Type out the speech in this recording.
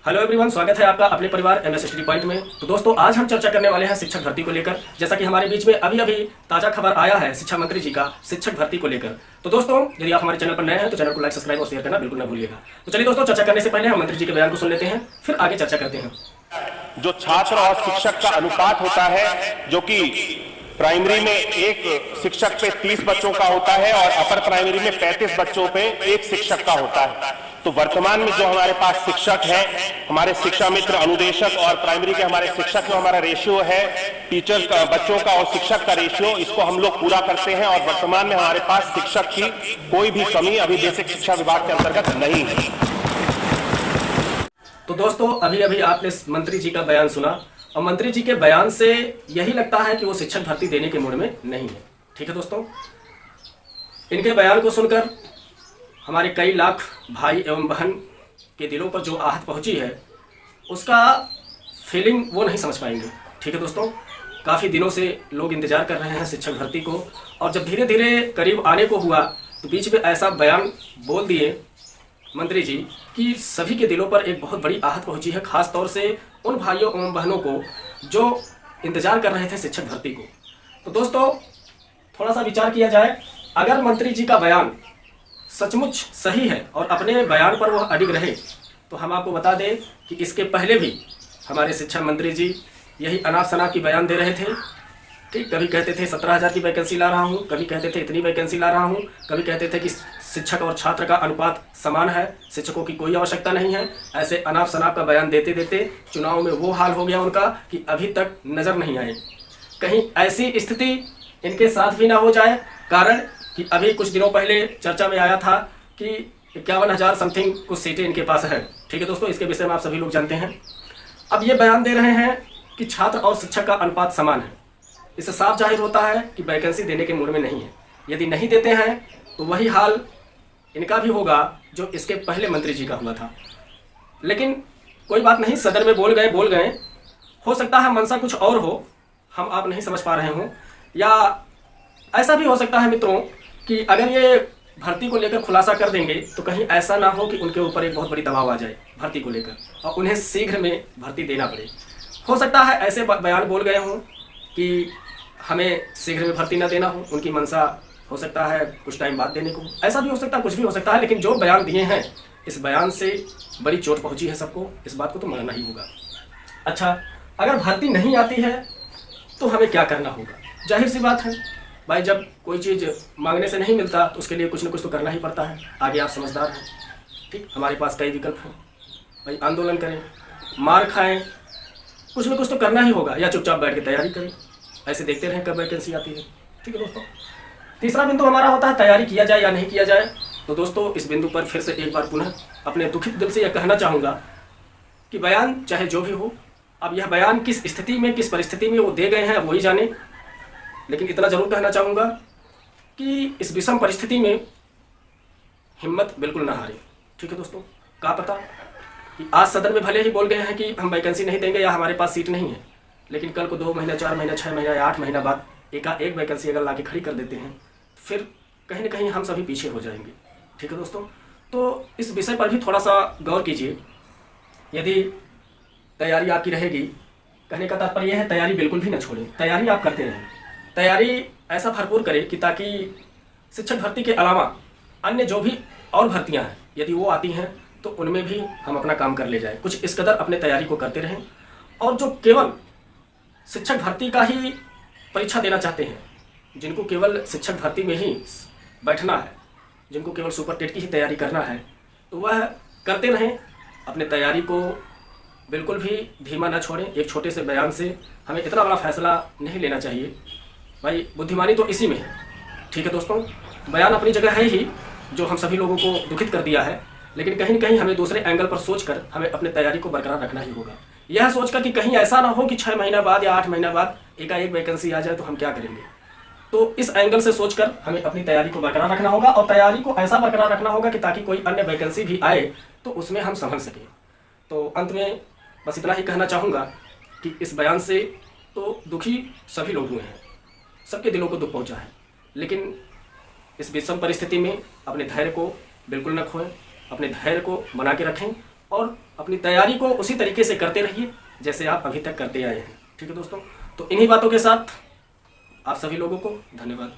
Hello everyone, स्वागत है आपका अपने परिवार एमएस स्टडी पॉइंट में। तो दोस्तों, आज हम चर्चा करने वाले हैं शिक्षक भर्ती को लेकर। जैसा कि हमारे बीच में अभी अभी ताजा खबर आया है शिक्षा मंत्री जी का शिक्षक भर्ती को लेकर। तो दोस्तों, यदि आप हमारे चैनल पर नए हैं तो चैनल को लाइक, सब्सक्राइब और शेयर करना बिल्कुल न भूलिएगा। तो चलिए दोस्तों, चर्चा करने से पहले हम मंत्री जी के बयान को सुन लेते हैं, फिर आगे चर्चा करते हैं। जो छात्र और शिक्षक का अनुपात होता है, जो कि प्राइमरी में एक शिक्षक पे 30 बच्चों का होता है और अपर प्राइमरी में 35 बच्चों पे एक शिक्षक का होता है। तो वर्तमान में जो हमारे पास शिक्षक है, हमारे शिक्षा मित्र, अनुदेशक और प्राइमरी के हमारे शिक्षक में हमारा रेशियो है टीचर का, बच्चों का और शिक्षक का रेशियो, इसको हम लोग पूरा करते हैं। और वर्तमान में हमारे पास शिक्षक की कोई भी कमी अभी बेसिक शिक्षा विभाग के अंतर्गत नहीं है। तो दोस्तों, अभी अभी आपने मंत्री जी का बयान सुना और मंत्री जी के बयान से यही लगता है कि वो शिक्षक भर्ती देने के मूड में नहीं है। ठीक है दोस्तों, इनके बयान को सुनकर हमारे कई लाख भाई एवं बहन के दिलों पर जो आहत पहुंची है, उसका फीलिंग वो नहीं समझ पाएंगे। ठीक है दोस्तों, काफ़ी दिनों से लोग इंतजार कर रहे हैं शिक्षक भर्ती को, और जब धीरे धीरे करीब आने को हुआ तो बीच में ऐसा बयान बोल दिए मंत्री जी कि सभी के दिलों पर एक बहुत बड़ी आहत पहुंची है, खास तौर से उन भाइयों एवं बहनों को जो इंतजार कर रहे थे शिक्षक भर्ती को। तो दोस्तों, थोड़ा सा विचार किया जाए, अगर मंत्री जी का बयान सचमुच सही है और अपने बयान पर वह अडिग रहे, तो हम आपको बता दें कि इसके पहले भी हमारे शिक्षा मंत्री जी यही अनाप शनाप की बयान दे रहे थे कि कभी कहते थे 17,000 की वैकेंसी ला रहा हूँ, कभी कहते थे इतनी वैकेंसी ला रहा हूँ, कभी कहते थे कि शिक्षक और छात्र का अनुपात समान है, शिक्षकों की कोई आवश्यकता नहीं है। ऐसे अनाप शनाप का बयान देते देते चुनाव में वो हाल हो गया उनका कि अभी तक नज़र नहीं आए। कहीं ऐसी स्थिति इनके साथ भी ना हो जाए, कारण कि अभी कुछ दिनों पहले चर्चा में आया था कि 51,000 समथिंग कुछ सीटें इनके पास है। ठीक है दोस्तों, इसके विषय में आप सभी लोग जानते हैं। अब ये बयान दे रहे हैं कि छात्र और शिक्षक का अनुपात समान है। इससे साफ जाहिर होता है कि वैकेंसी देने के मूड में नहीं है। यदि नहीं देते हैं तो वही हाल इनका भी होगा जो इसके पहले मंत्री जी का हुआ था। लेकिन कोई बात नहीं, सदन में बोल गए। हो सकता है मंशा कुछ और हो, हम आप नहीं समझ पा रहे हों, या ऐसा भी हो सकता है मित्रों कि अगर ये भर्ती को लेकर खुलासा कर देंगे तो कहीं ऐसा ना हो कि उनके ऊपर एक बहुत बड़ी दबाव आ जाए भर्ती को लेकर और उन्हें शीघ्र में भर्ती देना पड़े। हो सकता है ऐसे बयान बोल गए हों कि हमें शीघ्र में भर्ती ना देना हो, उनकी मंशा हो सकता है कुछ टाइम बाद देने को, ऐसा भी हो सकता है, कुछ भी हो सकता है। लेकिन जो बयान दिए हैं, इस बयान से बड़ी चोट पहुंची है सबको, इस बात को तो मानना ही होगा। अच्छा, अगर भर्ती नहीं आती है तो हमें क्या करना होगा? जाहिर सी बात है भाई, जब कोई चीज़ मांगने से नहीं मिलता तो उसके लिए कुछ न कुछ तो करना ही पड़ता है। आगे आप समझदार हैं, ठीक, हमारे पास कई विकल्प हैं भाई। आंदोलन करें, मार खाएं, कुछ न कुछ तो करना ही होगा, या चुपचाप बैठ के तैयारी करें, ऐसे देखते रहें कब वैकेंसी आती है। ठीक है दोस्तों, तीसरा बिंदु हमारा होता है तैयारी किया जाए या नहीं किया जाए। तो दोस्तों, इस बिंदु पर फिर से एक बार पुनः अपने दुखित दिल से यह कहना चाहूँगा कि बयान चाहे जो भी हो, अब यह बयान किस स्थिति में, किस परिस्थिति में वो दे गए हैं वही जाने। लेकिन इतना जरूर कहना चाहूँगा कि इस विषम परिस्थिति में हिम्मत बिल्कुल ना हारें। ठीक है दोस्तों, क्या पता कि आज सदन में भले ही बोल गए हैं कि हम वैकेंसी नहीं देंगे या हमारे पास सीट नहीं है, लेकिन कल को 2 महीना, 4 महीना, 6 महीना या 8 महीना बाद एक वैकेंसी अगर लाके खड़ी कर देते हैं, फिर कहीं ना कहीं हम सभी पीछे हो जाएंगे। ठीक है दोस्तों, तो इस विषय पर भी थोड़ा सा गौर कीजिए। यदि तैयारी आपकी रहेगी, कहने का तात्पर्य यह है तैयारी बिल्कुल भी ना छोड़ें, तैयारी आप करते रहें। तैयारी ऐसा भरपूर करें कि ताकि शिक्षक भर्ती के अलावा अन्य जो भी और भर्तियां हैं, यदि वो आती हैं तो उनमें भी हम अपना काम कर ले जाए। कुछ इस कदर अपने तैयारी को करते रहें। और जो केवल शिक्षक भर्ती का ही परीक्षा देना चाहते हैं, जिनको केवल शिक्षक भर्ती में ही बैठना है, जिनको केवल सुपर टेट की ही तैयारी करना है, तो वह करते रहें। अपने तैयारी को बिल्कुल भी धीमा न छोड़ें। एक छोटे से बयान से हमें इतना बड़ा फैसला नहीं लेना चाहिए भाई, बुद्धिमानी तो इसी में है। ठीक है दोस्तों, बयान अपनी जगह है ही जो हम सभी लोगों को दुखित कर दिया है, लेकिन कहीं न कहीं हमें दूसरे एंगल पर सोचकर हमें अपनी तैयारी को बरकरार रखना ही होगा। यह सोचकर कि कहीं ऐसा ना हो कि 6 महीना बाद या 8 महीना बाद एकाएक वैकेंसी आ जाए तो हम क्या करेंगे। तो इस एंगल से सोचकर हमें अपनी तैयारी को बरकरार रखना होगा, और तैयारी को ऐसा बरकरार रखना होगा कि ताकि कोई अन्य वैकेंसी भी आए तो उसमें हम संभल सकें। तो अंत में बस इतना ही कहना चाहूँगा कि इस बयान से तो दुखी सभी लोग हुए हैं, सबके दिलों को दुख पहुंचा है, लेकिन इस विषम परिस्थिति में अपने धैर्य को बिल्कुल न खोएं, अपने धैर्य को बना के रखें और अपनी तैयारी को उसी तरीके से करते रहिए जैसे आप अभी तक करते आए हैं। ठीक है दोस्तों, तो इन्हीं बातों के साथ आप सभी लोगों को धन्यवाद।